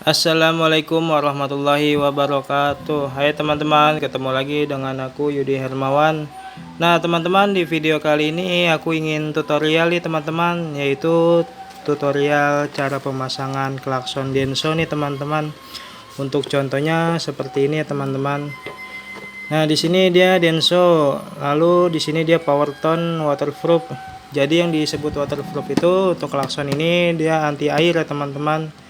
Assalamualaikum warahmatullahi wabarakatuh. Hai teman-teman, ketemu lagi dengan aku Yudi Hermawan. Nah teman-teman, di video kali ini aku ingin tutorial nih teman-teman, yaitu tutorial cara pemasangan klakson Denso nih teman-teman. Untuk contohnya seperti ini ya teman-teman. Nah di sini dia Denso, lalu di sini dia power tone waterproof. Jadi yang disebut waterproof itu untuk klakson ini dia anti air ya teman-teman.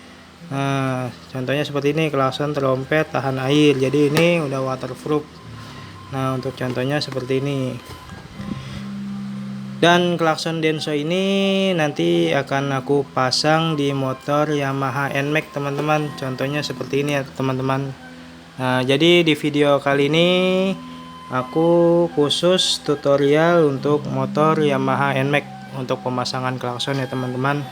Nah, contohnya seperti ini, klakson trompet tahan air. Jadi ini udah waterproof. Nah, untuk contohnya seperti ini. Dan klakson Denso ini nanti akan aku pasang di motor Yamaha NMAX, teman-teman. Contohnya seperti ini ya, teman-teman. Nah, jadi di video kali ini aku khusus tutorial untuk motor Yamaha NMAX untuk pemasangan klakson ya, teman-teman.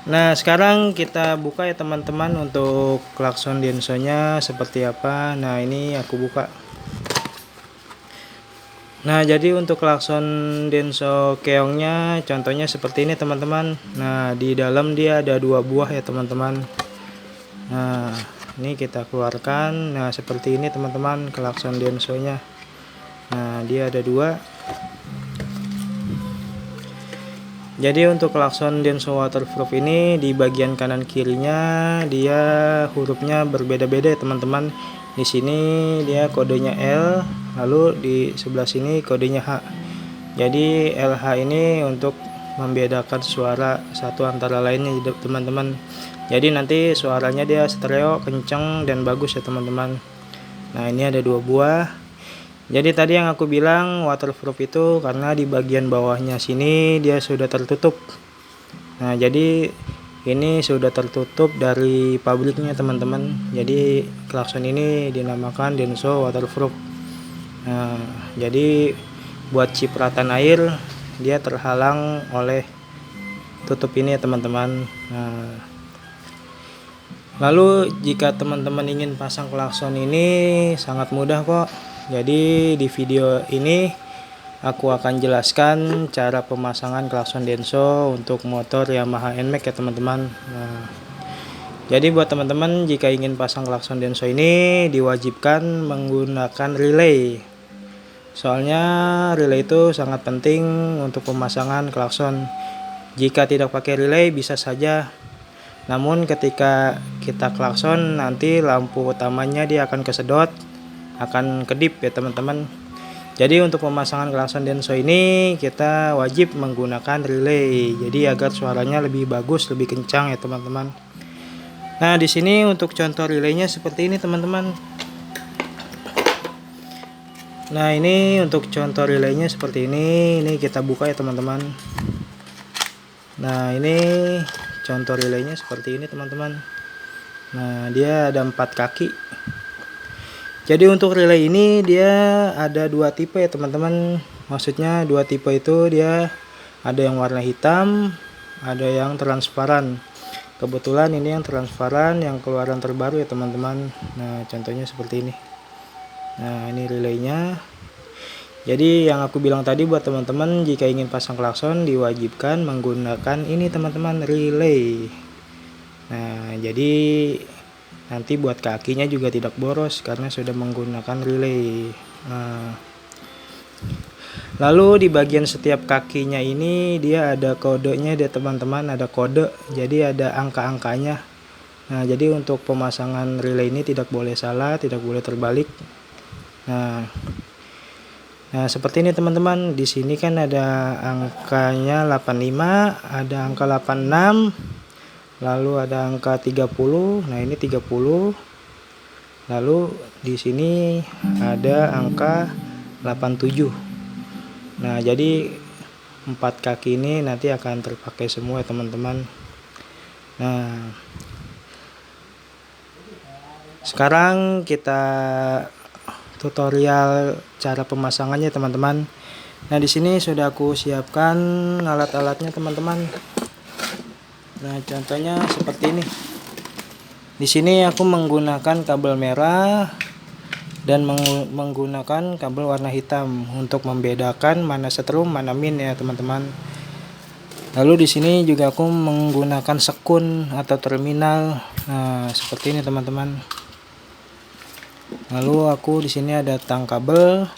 Nah sekarang kita buka ya teman-teman untuk klakson Denso-nya seperti apa. Nah ini aku buka. Nah jadi untuk klakson Denso keongnya contohnya seperti ini teman-teman. Nah di dalam dia ada 2 buah ya teman-teman. Nah ini kita keluarkan. Nah seperti ini teman-teman klakson Denso-nya. Nah dia ada 2. Jadi untuk klakson Denso waterproof ini di bagian kanan kirinya dia hurufnya berbeda-beda ya teman-teman. Di sini dia kodenya L, lalu di sebelah sini kodenya H. Jadi LH ini untuk membedakan suara satu antara lainnya teman-teman. Jadi nanti suaranya dia stereo, kenceng dan bagus ya teman-teman. Nah ini ada 2 buah. Jadi tadi yang aku bilang waterproof itu karena di bagian bawahnya sini dia sudah tertutup. Nah jadi ini sudah tertutup dari pabriknya teman-teman. Jadi klakson ini dinamakan Denso waterproof. Nah jadi buat cipratan air dia terhalang oleh tutup ini ya teman-teman. Nah, lalu jika teman-teman ingin pasang klakson ini sangat mudah kok. Jadi di video ini aku akan jelaskan cara pemasangan klakson Denso untuk motor Yamaha NMAX ya teman-teman. Nah, jadi buat teman-teman jika ingin pasang klakson Denso ini diwajibkan menggunakan relay. Soalnya relay itu sangat penting untuk pemasangan klakson. Jika tidak pakai relay bisa saja. Namun ketika kita klakson nanti lampu utamanya dia akan kesedot, akan kedip ya teman-teman. Jadi untuk pemasangan klakson Denso ini kita wajib menggunakan relay. Jadi agar suaranya lebih bagus, lebih kencang ya teman-teman. Nah di sini untuk contoh relaynya seperti ini teman-teman. Nah ini untuk contoh relaynya seperti ini. Ini kita buka ya teman-teman. Nah ini contoh relaynya seperti ini teman-teman. Nah dia ada 4 kaki. Jadi untuk relay ini dia ada 2 tipe ya teman-teman. Maksudnya 2 tipe itu dia ada yang warna hitam, ada yang transparan. Kebetulan ini yang transparan yang keluaran terbaru ya teman-teman. Nah contohnya seperti ini. Nah ini relaynya. Jadi yang aku bilang tadi buat teman-teman jika ingin pasang klakson diwajibkan menggunakan ini teman-teman, relay. Nah jadi nanti buat kakinya juga tidak boros karena sudah menggunakan relay. Nah, lalu di bagian setiap kakinya ini dia ada kodenya dia teman-teman, ada kode. Jadi ada angka-angkanya. Nah jadi untuk pemasangan relay ini tidak boleh salah, tidak boleh terbalik. Nah seperti ini teman-teman. Di sini kan ada angkanya 85, ada angka 86. Lalu ada angka 30. Nah ini 30. Lalu di sini ada angka 87. Nah jadi 4 kaki ini nanti akan terpakai semua ya teman-teman. Nah sekarang kita tutorial cara pemasangannya teman-teman. Nah di sini sudah aku siapkan alat-alatnya teman-teman. Nah contohnya seperti ini. Di sini aku menggunakan kabel merah dan menggunakan kabel warna hitam untuk membedakan mana setrum mana min ya teman-teman. Lalu di sini juga aku menggunakan sekun atau terminal. Nah, seperti ini teman-teman. Lalu aku di sini ada tang kabel.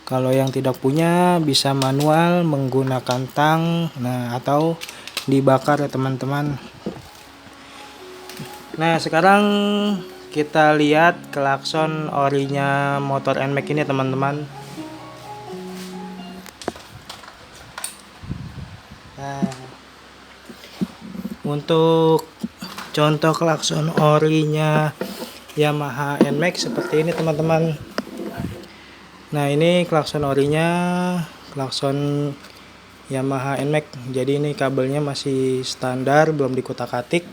Kalau yang tidak punya bisa manual menggunakan tang, nah atau dibakar ya teman-teman. Nah, sekarang kita lihat klakson orinya motor NMAX ini teman-teman. Nah, untuk contoh klakson orinya Yamaha NMAX seperti ini teman-teman. Nah, ini klakson orinya, klakson Yamaha NMAX. Jadi ini kabelnya masih standar, belum dikutak-atik.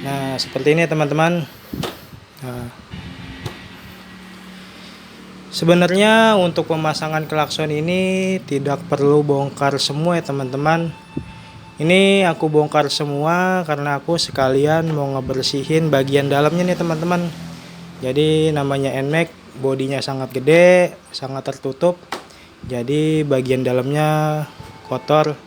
Nah, seperti ini teman-teman. Nah, sebenarnya untuk pemasangan klakson ini tidak perlu bongkar semua ya teman-teman. Ini aku bongkar semua karena aku sekalian mau ngebersihin bagian dalamnya nih teman-teman. Jadi namanya NMAX, bodinya sangat gede, sangat tertutup. Jadi bagian dalamnya kotor.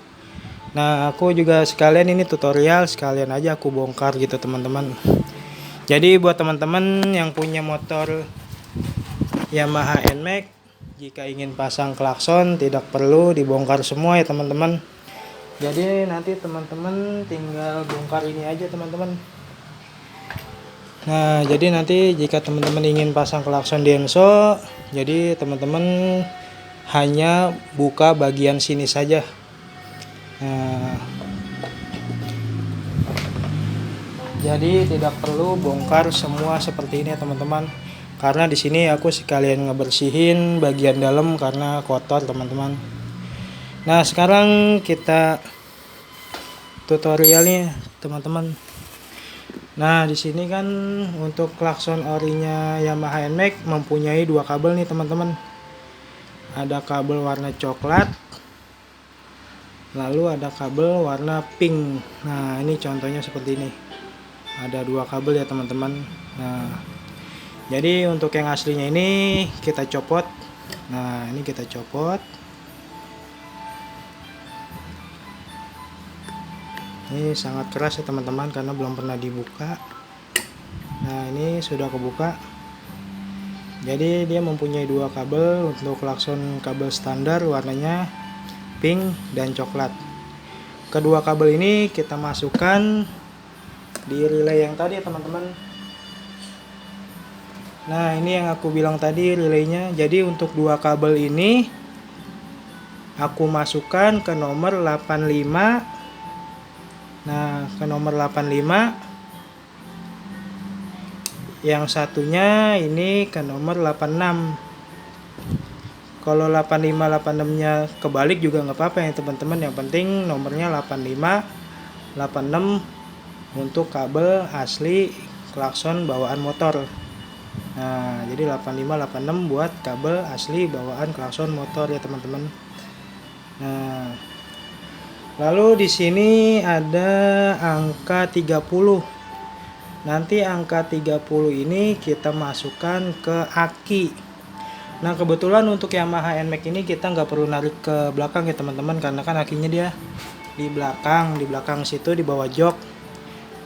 Nah, aku juga sekalian ini tutorial, sekalian aja aku bongkar gitu teman-teman. Jadi buat teman-teman yang punya motor Yamaha NMAX, jika ingin pasang klakson tidak perlu dibongkar semua ya teman-teman. Jadi nanti teman-teman tinggal bongkar ini aja teman-teman. Nah, jadi nanti jika teman-teman ingin pasang klakson Denso, jadi teman-teman hanya buka bagian sini saja. Nah, jadi tidak perlu bongkar semua seperti ini ya teman-teman. Karena di sini aku sekalian ngebersihin bagian dalam karena kotor teman-teman. Nah, sekarang kita tutorialnya teman-teman. Nah, di sini kan untuk klakson orinya Yamaha NMAX mempunyai dua kabel nih teman-teman. Ada kabel warna coklat, lalu ada kabel warna pink. Nah, ini contohnya seperti ini. Ada dua kabel ya teman-teman. Nah, jadi untuk yang aslinya ini kita copot. Nah, ini kita copot. Ini sangat keras ya teman-teman karena belum pernah dibuka. Nah, ini sudah kebuka. Jadi dia mempunyai dua kabel. Untuk klakson kabel standar warnanya pink dan coklat. Kedua kabel ini kita masukkan di relay yang tadi ya teman-teman. Nah, ini yang aku bilang tadi relaynya. Jadi untuk dua kabel ini aku masukkan ke nomor 85. Nah, ke nomor 85. Yang satunya ini ke nomor 86. Kalau 85 86-nya kebalik juga nggak apa-apa ya teman-teman. Yang penting nomornya 85 86 untuk kabel asli klakson bawaan motor. Nah, jadi 85 86 buat kabel asli bawaan klakson motor ya teman-teman. Nah, lalu di sini ada angka 30. Nanti angka 30 ini kita masukkan ke aki. Nah, kebetulan untuk Yamaha NMAX ini kita nggak perlu narik ke belakang ya teman-teman, karena kan akinya dia di belakang situ di bawah jok.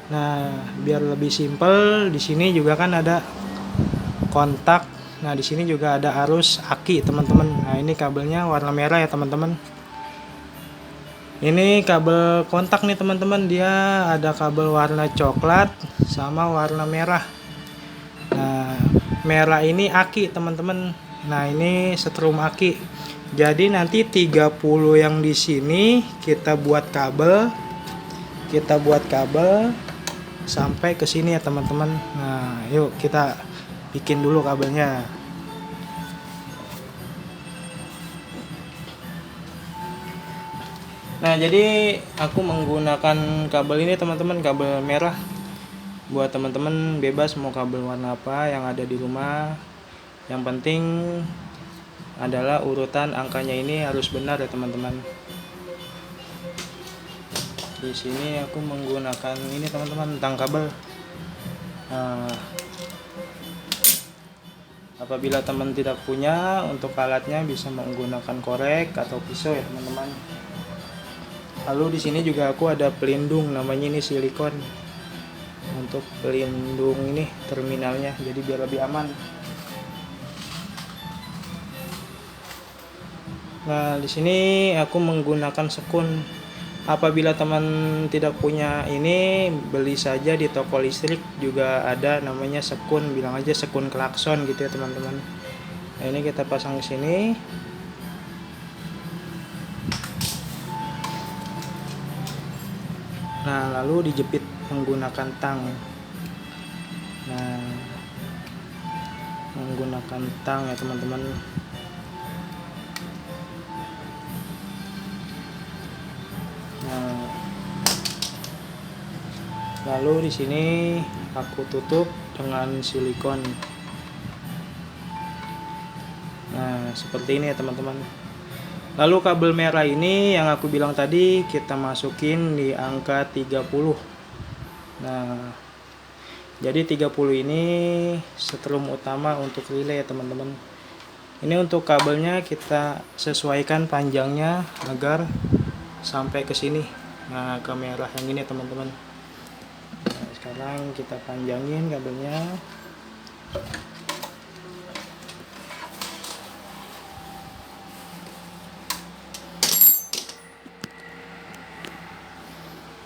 Nah, biar lebih simpel, di sini juga kan ada kontak. Nah, di sini juga ada arus aki teman-teman. Nah, ini kabelnya warna merah ya teman-teman. Ini kabel kontak nih teman-teman, dia ada kabel warna coklat sama warna merah. Nah, merah ini aki teman-teman. Nah, ini setrum aki. Jadi nanti 30 yang di sini kita buat kabel. Kita buat kabel sampai ke sini ya teman-teman. Nah, yuk kita bikin dulu kabelnya. Nah, jadi aku menggunakan kabel ini teman-teman, kabel merah. Buat teman-teman bebas mau kabel warna apa yang ada di rumah. Yang penting adalah urutan angkanya ini harus benar ya teman-teman. Di sini aku menggunakan ini teman-teman, tang kabel. Nah, apabila teman tidak punya untuk alatnya bisa menggunakan korek atau pisau ya teman-teman. Lalu di sini juga aku ada pelindung, namanya ini silikon untuk pelindung ini terminalnya, jadi biar lebih aman. Nah, di sini aku menggunakan sekun. Apabila teman tidak punya ini, beli saja di toko listrik juga ada namanya sekun, bilang aja sekun klakson gitu ya teman-teman. Nah, ini kita pasang di sini. Nah, lalu dijepit menggunakan tang. Nah, menggunakan tang ya teman-teman. Nah, lalu di sini aku tutup dengan silikon. Nah, seperti ini ya teman-teman. Lalu kabel merah ini yang aku bilang tadi kita masukin di angka 30. Nah, jadi 30 ini setrum utama untuk relay ya teman-teman. Ini untuk kabelnya kita sesuaikan panjangnya agar sampai ke sini. Nah, ke merah yang ini teman-teman. Nah, sekarang kita panjangin kabelnya.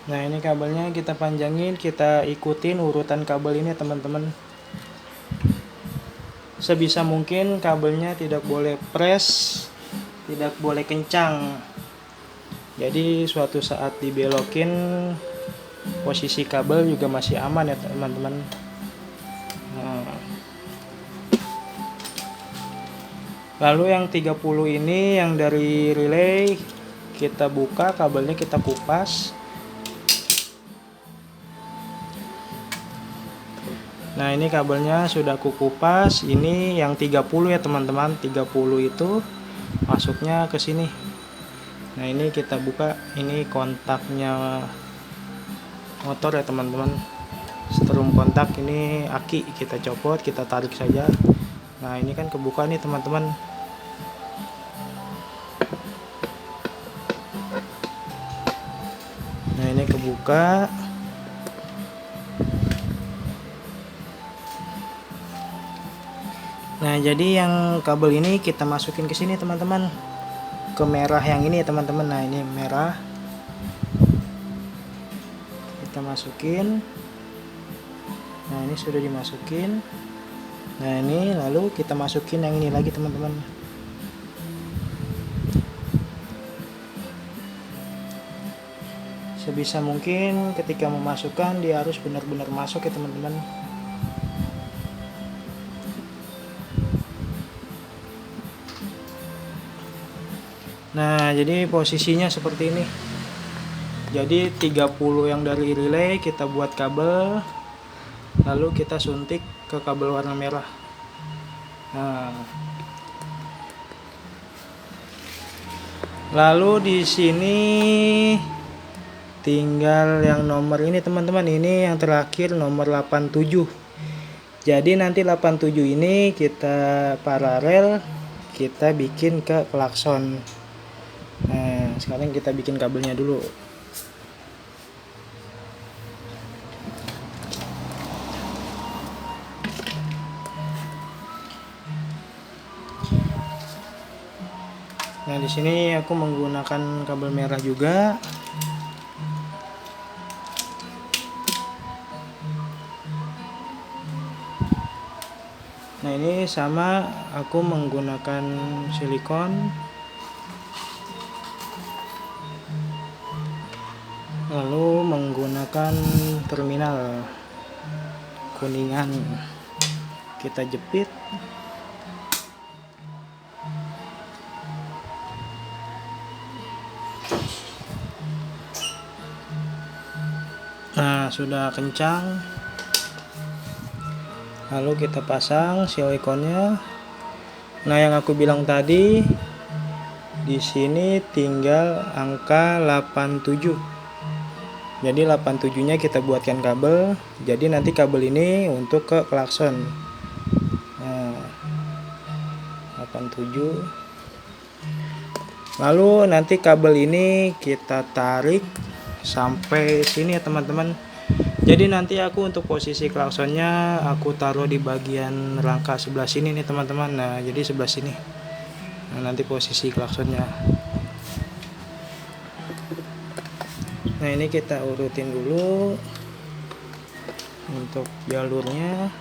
Nah, ini kabelnya kita panjangin, kita ikutin urutan kabel ini teman-teman. Sebisa mungkin kabelnya tidak boleh press, tidak boleh kencang. Jadi suatu saat dibelokin, posisi kabel juga masih aman ya teman-teman. Nah, lalu yang 30 ini yang dari relay kita buka, kabelnya kita kupas. Nah, ini kabelnya sudah aku kupas. Ini yang 30 ya teman-teman. 30 itu masuknya ke sini. Nah, ini kita buka, ini kontaknya motor ya teman-teman. Strum kontak ini aki kita copot, kita tarik saja. Nah, ini kan kebuka nih teman-teman. Nah, ini kebuka. Nah, jadi yang kabel ini kita masukin ke sini teman-teman, ke merah yang ini ya teman-teman. Nah, ini merah kita masukin. Nah, ini sudah dimasukin. Nah, ini lalu kita masukin yang ini lagi teman-teman. Sebisa mungkin ketika memasukkan dia harus benar-benar masuk ya teman-teman. Nah, jadi posisinya seperti ini. Jadi 30 yang dari relay kita buat kabel, lalu kita suntik ke kabel warna merah. Nah, lalu di sini tinggal yang nomor ini teman-teman, ini yang terakhir nomor 87. Jadi nanti 87 ini kita paralel, kita bikin ke klakson. Nah, sekarang kita bikin kabelnya dulu. Nah, di sini aku menggunakan kabel merah juga. Nah, ini sama aku menggunakan silikon. Lalu menggunakan terminal kuningan kita jepit. Nah, sudah kencang. Lalu kita pasang silikonnya. Nah, yang aku bilang tadi di sini tinggal angka 87. Jadi 87-nya kita buatkan kabel. Jadi nanti kabel ini untuk ke klakson. Nah, 87. Lalu nanti kabel ini kita tarik sampai sini ya teman-teman. Jadi nanti aku untuk posisi klaksonnya aku taruh di bagian rangka sebelah sini nih teman-teman. Nah jadi sebelah sini. Nah, nanti posisi klaksonnya. Nah ini kita urutin dulu untuk jalurnya.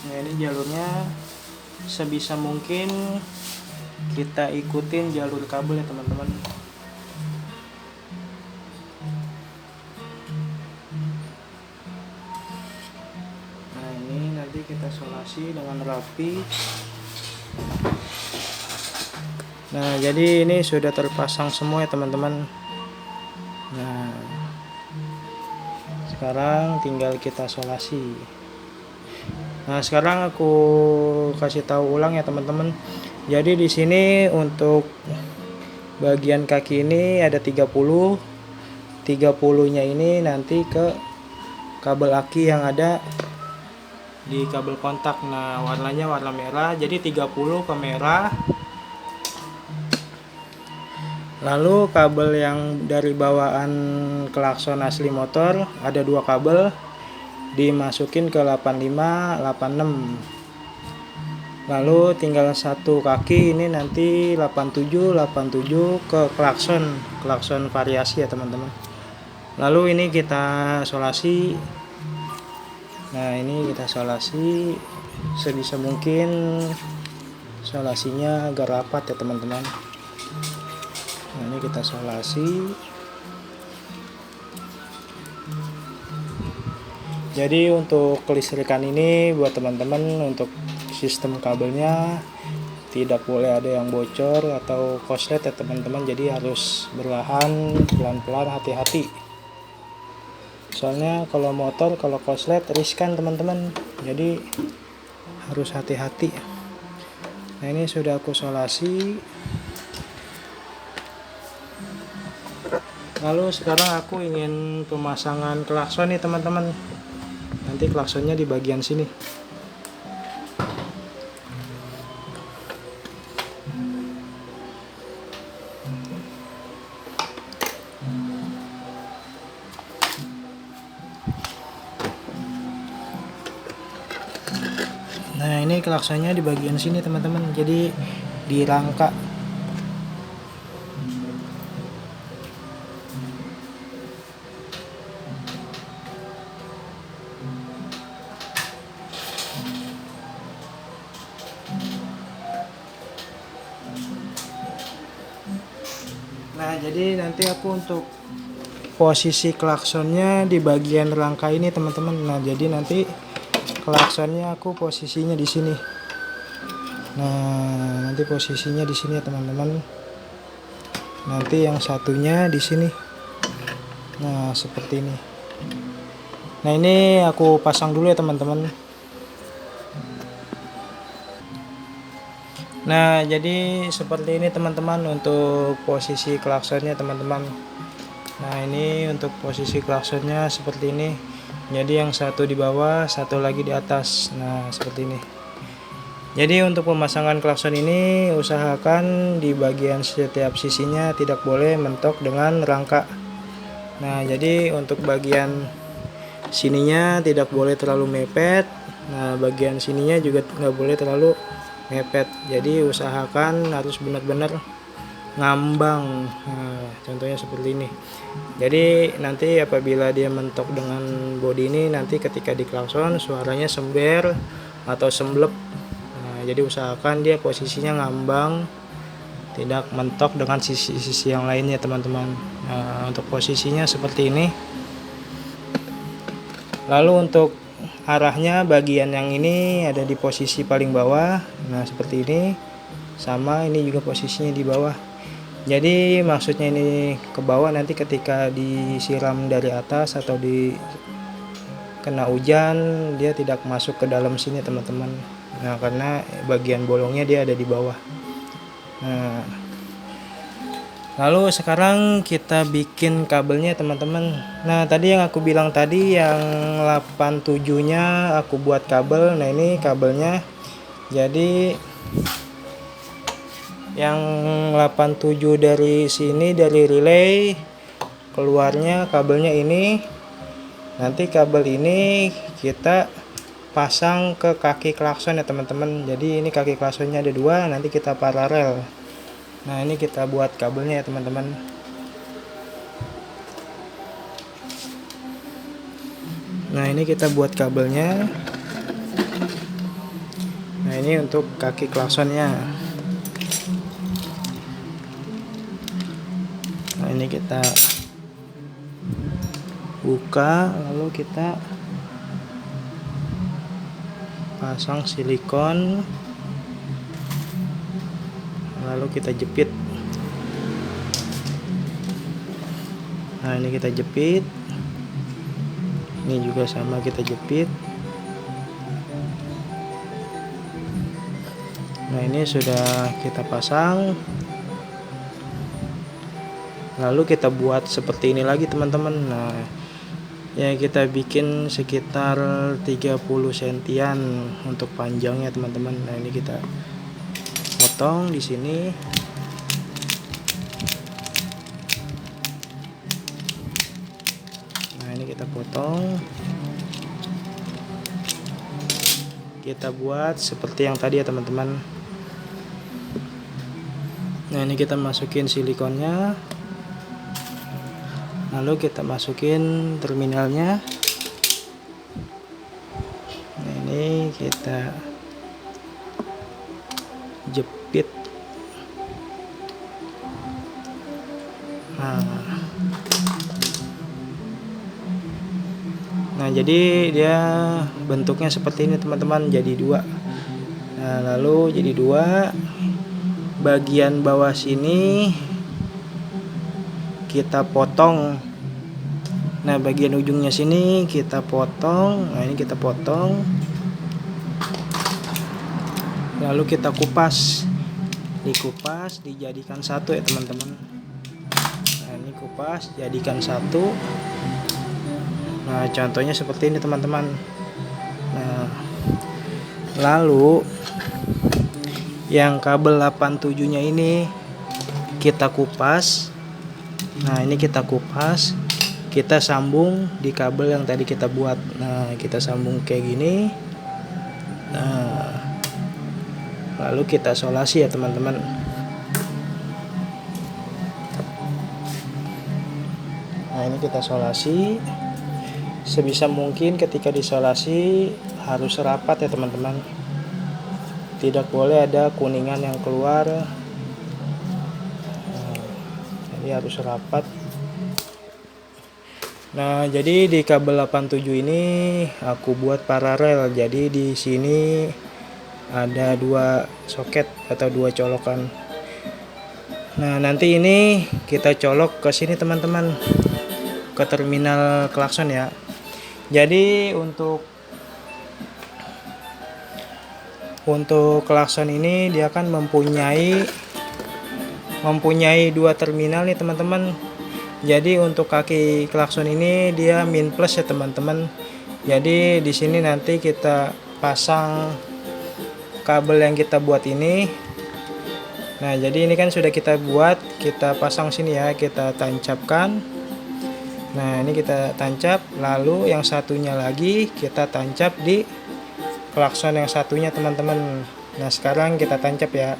Nah ini jalurnya sebisa mungkin kita ikutin jalur kabel ya teman-teman. Nah ini nanti kita solasi dengan rapi. Nah jadi ini sudah terpasang semua ya teman-teman. Nah sekarang tinggal kita solasi. Nah sekarang aku kasih tahu ulang ya teman-teman. Jadi di sini untuk bagian kaki ini ada 30 nya ini nanti ke kabel aki yang ada di kabel kontak. Nah warnanya warna merah, jadi 30 ke merah. Lalu kabel yang dari bawaan klakson asli motor ada 2 kabel, dimasukin ke 85 86. Lalu tinggal 1 kaki ini nanti 87 ke klakson variasi ya teman-teman. Lalu ini kita solasi. Nah ini kita solasi sebisa mungkin, solasinya agak rapat ya teman-teman. Nah ini kita solasi. Jadi untuk kelistrikan ini buat teman-teman, untuk sistem kabelnya tidak boleh ada yang bocor atau korslet ya teman-teman. Jadi harus berlahan, pelan-pelan, hati-hati. Soalnya kalau motor, kalau korslet riskan teman-teman. Jadi harus hati-hati. Nah ini sudah aku solasi. Lalu sekarang aku ingin pemasangan klakson nih teman-teman. Nanti klaksonnya di bagian sini. Nah ini klaksonnya di bagian sini teman-teman. Jadi di rangka. Nah jadi nanti aku untuk posisi klaksonnya di bagian rangka ini teman-teman. Nah jadi nanti klaksonnya aku posisinya di sini. Nah nanti posisinya di sini ya teman-teman. Nanti yang satunya di sini. Nah seperti ini. Nah ini aku pasang dulu ya teman-teman. Nah jadi seperti ini teman-teman untuk posisi klaksonnya teman-teman. Nah ini untuk posisi klaksonnya seperti ini. Jadi yang satu di bawah, satu lagi di atas. Nah seperti ini. Jadi untuk pemasangan klakson ini usahakan di bagian setiap sisinya tidak boleh mentok dengan rangka. Nah jadi untuk bagian sininya tidak boleh terlalu mepet. Nah bagian sininya juga nggak boleh terlalu mepet. Jadi usahakan harus benar-benar ngambang. Nah, contohnya seperti ini. Jadi nanti apabila dia mentok dengan bodi ini, nanti ketika diklakson suaranya sember atau semblep. Nah, jadi usahakan dia posisinya ngambang, tidak mentok dengan sisi-sisi yang lainnya teman-teman. Nah, untuk posisinya seperti ini. Lalu untuk arahnya bagian yang ini ada di posisi paling bawah. Nah seperti ini. Sama ini juga posisinya di bawah. Jadi maksudnya ini ke bawah nanti ketika disiram dari atas atau di kena hujan dia tidak masuk ke dalam sini teman-teman. Nah karena bagian bolongnya dia ada di bawah. Nah Lalu sekarang kita bikin kabelnya teman-teman. Nah tadi yang aku bilang tadi yang 87 nya aku buat kabel. Nah ini kabelnya. Jadi yang 87 dari sini, dari relay keluarnya kabelnya ini. Nanti kabel ini kita pasang ke kaki klakson ya teman-teman. Jadi ini kaki klaksonnya ada dua, nanti kita paralel. Nah ini kita buat kabelnya ya teman-teman. Nah ini kita buat kabelnya. Nah ini untuk kaki klaksonnya. Nah ini kita buka, lalu kita pasang silikon, lalu kita jepit. Nah ini kita jepit, ini juga sama kita jepit. Nah ini sudah kita pasang, lalu kita buat seperti ini lagi teman-teman. Nah ya kita bikin sekitar 30 sentian untuk panjangnya teman-teman. Nah ini kita potong di sini. Nah ini kita potong, kita buat seperti yang tadi ya teman-teman. Nah ini kita masukin silikonnya, lalu kita masukin terminalnya. Nah ini kita jepit. Nah jadi dia bentuknya seperti ini teman-teman, jadi dua. Nah lalu jadi dua, bagian bawah sini kita potong. Nah bagian ujungnya sini kita potong. Nah ini kita potong, lalu kita kupas. Dikupas, dijadikan satu ya teman-teman. Nah ini kupas, jadikan satu. Nah contohnya seperti ini teman-teman. Nah lalu yang kabel 87 nya ini kita kupas. Nah ini kita kupas, kita sambung di kabel yang tadi kita buat. Nah kita sambung kayak gini. Nah lalu kita solasi ya teman-teman. Nah ini kita solasi. Sebisa mungkin ketika disolasi harus rapat ya teman-teman. Tidak boleh ada kuningan yang keluar. Jadi harus rapat. Nah jadi di kabel 87 ini aku buat paralel. Jadi di sini ada dua soket atau dua colokan. Nah nanti ini kita colok ke sini teman-teman, ke terminal klakson ya. Jadi untuk klakson ini dia kan mempunyai dua terminal nih teman-teman. Jadi untuk kaki klakson ini dia min plus ya teman-teman. Jadi di sini nanti kita pasang kabel yang kita buat ini. Nah jadi ini kan sudah kita buat, kita pasang sini ya, kita tancapkan. Nah ini kita tancap, lalu yang satunya lagi kita tancap di klakson yang satunya teman-teman. Nah sekarang kita tancap ya.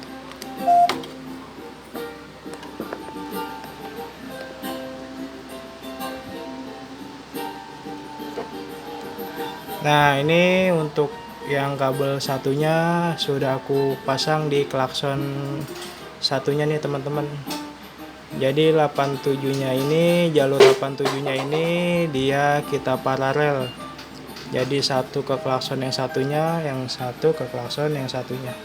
Nah ini untuk yang kabel satunya sudah aku pasang di klakson satunya nih teman-teman. Jadi 87 nya ini, jalur 87 nya ini dia kita paralel. Jadi satu ke klakson yang satunya, yang satu ke klakson yang satunya.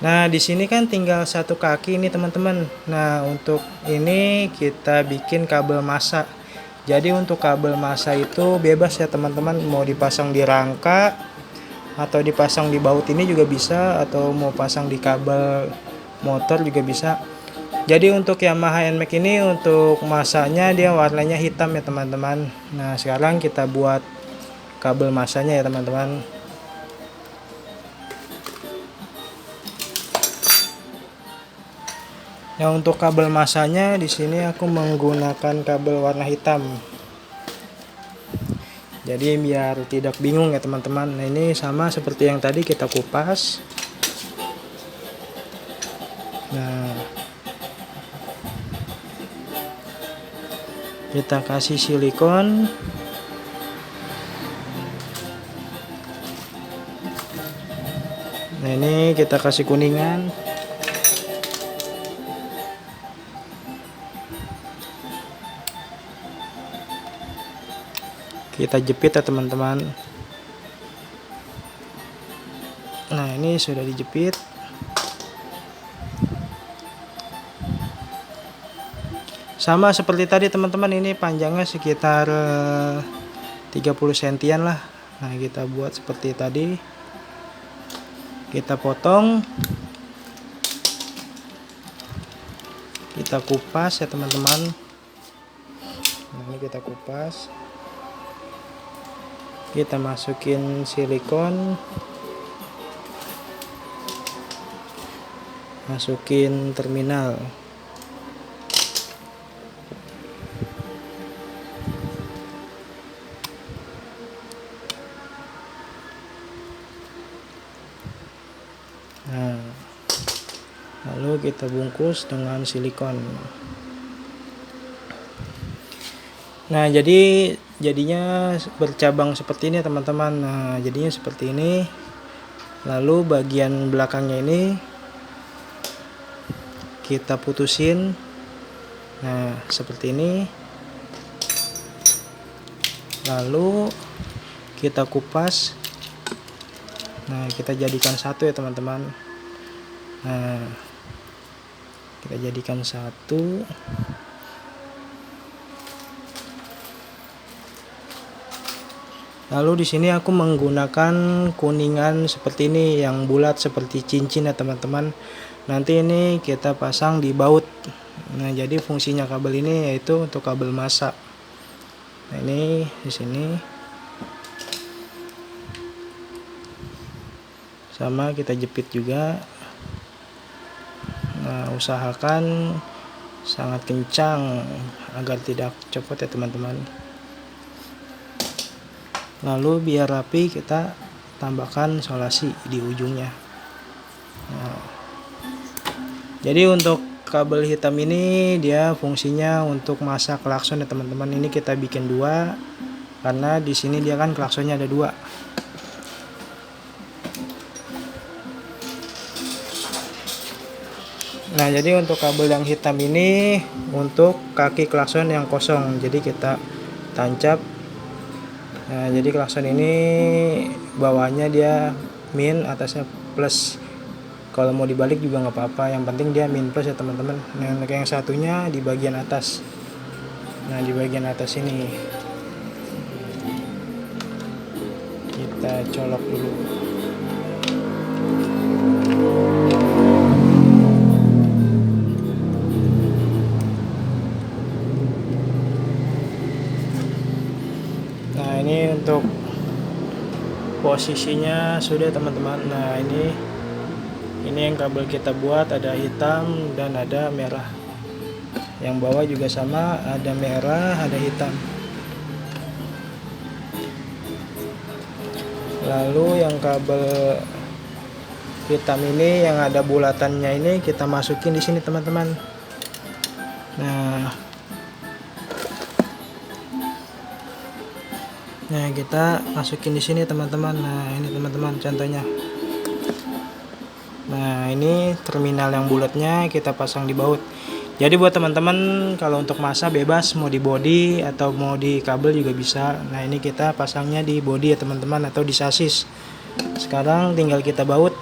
Nah di sini kan tinggal satu kaki ini teman-teman. Nah untuk ini kita bikin kabel massa. Jadi untuk kabel massa itu bebas ya teman-teman, mau dipasang di rangka atau dipasang di baut ini juga bisa, atau mau pasang di kabel motor juga bisa. Jadi untuk Yamaha NMAX ini untuk masanya dia warnanya hitam ya teman-teman. Nah sekarang kita buat kabel masanya ya teman-teman. Nah untuk kabel masanya di sini aku menggunakan kabel warna hitam. Jadi biar tidak bingung ya teman-teman. Nah ini sama seperti yang tadi kita kupas. Nah kita kasih silikon. Nah ini kita kasih kuningan. Kita jepit ya teman-teman. Nah ini sudah dijepit. Sama seperti tadi teman-teman, ini panjangnya sekitar 30 sentian lah. Nah kita buat seperti tadi. Kita potong. Kita kupas ya teman-teman. Nah ini kita kupas. Kita masukin silikon, masukin terminal. Nah, lalu kita bungkus dengan silikon. Nah jadinya bercabang seperti ini teman-teman. Nah jadinya seperti ini. Lalu bagian belakangnya ini kita putusin. Nah seperti ini. Lalu kita kupas. Nah kita jadikan satu ya teman-teman. Nah kita jadikan satu. Lalu di sini aku menggunakan kuningan seperti ini yang bulat seperti cincin ya teman-teman. Nanti ini kita pasang di baut. Nah, jadi fungsinya kabel ini yaitu untuk kabel masa. Nah, ini di sini. Sama kita jepit juga. Nah, usahakan sangat kencang agar tidak copot ya teman-teman. Lalu biar rapi kita tambahkan solasi di ujungnya. Nah, jadi untuk kabel hitam ini dia fungsinya untuk masa klakson ya teman-teman. Ini kita bikin dua karena di sini dia kan klaksonnya ada dua. Nah jadi untuk kabel yang hitam ini untuk kaki klakson yang kosong. Jadi kita tancap. Nah jadi klakson ini bawahnya dia min, atasnya plus. Kalau mau dibalik juga nggak apa-apa, yang penting dia min plus ya teman-teman. Nah untuk yang satunya di bagian atas. Nah di bagian atas ini kita colok dulu. Nah ini untuk posisinya sudah teman-teman. Nah ini yang kabel kita buat, ada hitam dan ada merah. Yang bawah juga sama, ada merah, ada hitam. Lalu yang kabel hitam ini yang ada bulatannya ini kita masukin di sini teman-teman. Nah kita masukin di sini teman-teman. Nah ini teman-teman contohnya. Nah ini terminal yang bulatnya kita pasang di baut. Jadi buat teman-teman kalau untuk masa bebas mau di bodi atau mau di kabel juga bisa. Nah ini kita pasangnya di bodi ya teman-teman atau di sasis. Sekarang tinggal kita baut.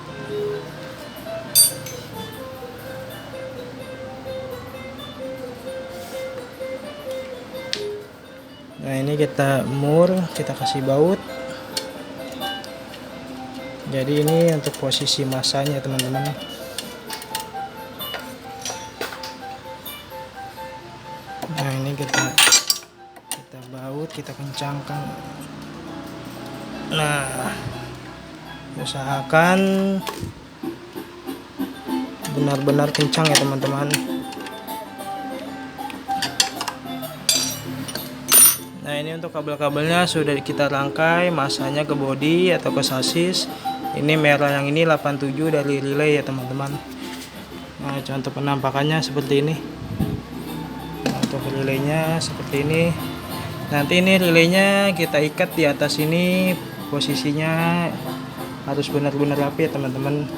Nah ini kita mur, kita kasih baut. Jadi ini untuk posisi masanya teman-teman. kita kencangkan. Nah, usahakan benar-benar kencang ya teman-teman. Nah, ini untuk kabel-kabelnya sudah kita rangkai, masanya ke bodi atau ke sasis. Ini merah yang ini 87 dari relay ya teman-teman. Nah, contoh penampakannya seperti ini. Nah, untuk relaynya seperti ini. Nanti ini relaynya kita ikat di atas ini, posisinya harus benar-benar rapi ya teman-teman.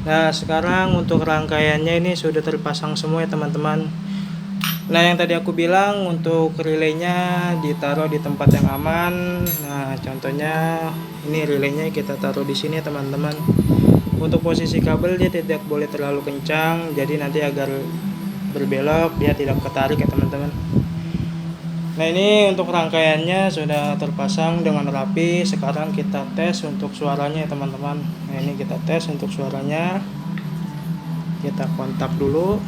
Nah, sekarang untuk rangkaiannya ini sudah terpasang semua ya teman-teman. Nah, yang tadi aku bilang untuk relaynya ditaruh di tempat yang aman. Nah, contohnya ini relaynya kita taruh di sini ya teman-teman. Untuk posisi kabel dia tidak boleh terlalu kencang, jadi nanti agar berbelok dia tidak ketarik ya teman-teman. Nah, ini untuk rangkaiannya sudah terpasang dengan rapi. Sekarang kita tes untuk suaranya ya teman-teman. Nah, ini kita tes untuk suaranya. Kita kontak dulu.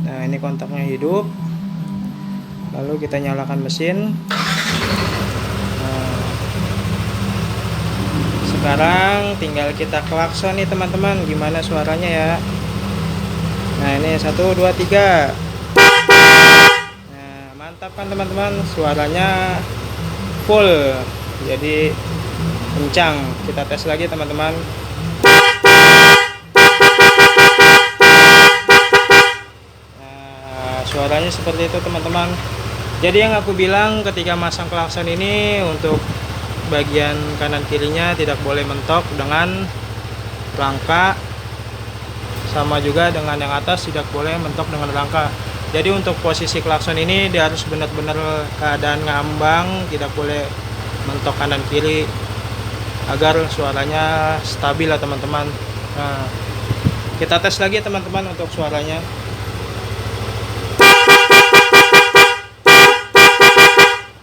Nah, ini kontaknya hidup. Lalu kita nyalakan mesin. Nah, sekarang tinggal kita klakson nih teman-teman, gimana suaranya ya. Nah, ini 1 2 3. Mantap kan teman-teman, suaranya full, jadi kencang. Kita tes lagi teman-teman. Nah, suaranya seperti itu teman-teman. Jadi yang aku bilang ketika masang klakson ini, untuk bagian kanan kirinya tidak boleh mentok dengan rangka, sama juga dengan yang atas tidak boleh mentok dengan rangka. Jadi untuk posisi klakson ini dia harus benar-benar keadaan ngambang, tidak boleh mentok kanan kiri agar suaranya stabil lah teman-teman. Nah, kita tes lagi teman-teman untuk suaranya.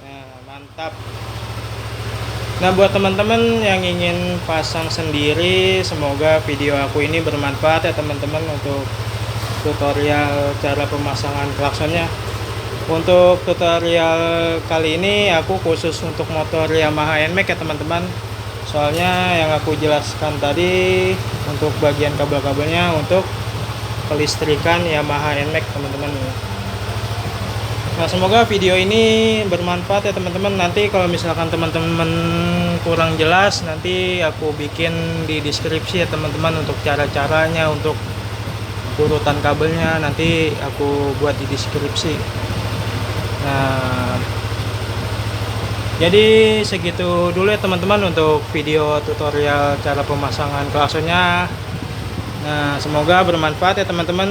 Nah, mantap. Nah, buat teman-teman yang ingin pasang sendiri, semoga video aku ini bermanfaat ya teman-teman untuk tutorial cara pemasangan klaksonnya. Untuk tutorial kali ini aku khusus untuk motor Yamaha NMAX ya teman-teman. Soalnya yang aku jelaskan tadi untuk bagian kabel-kabelnya untuk kelistrikan Yamaha NMAX teman-teman. Nah, semoga video ini bermanfaat ya teman-teman. Nanti kalau misalkan teman-teman kurang jelas, nanti aku bikin di deskripsi ya teman-teman untuk cara-caranya, untuk urutan kabelnya nanti aku buat di deskripsi. Nah, jadi segitu dulu ya teman-teman untuk video tutorial cara pemasangan klaksonnya. Nah, semoga bermanfaat ya teman-teman.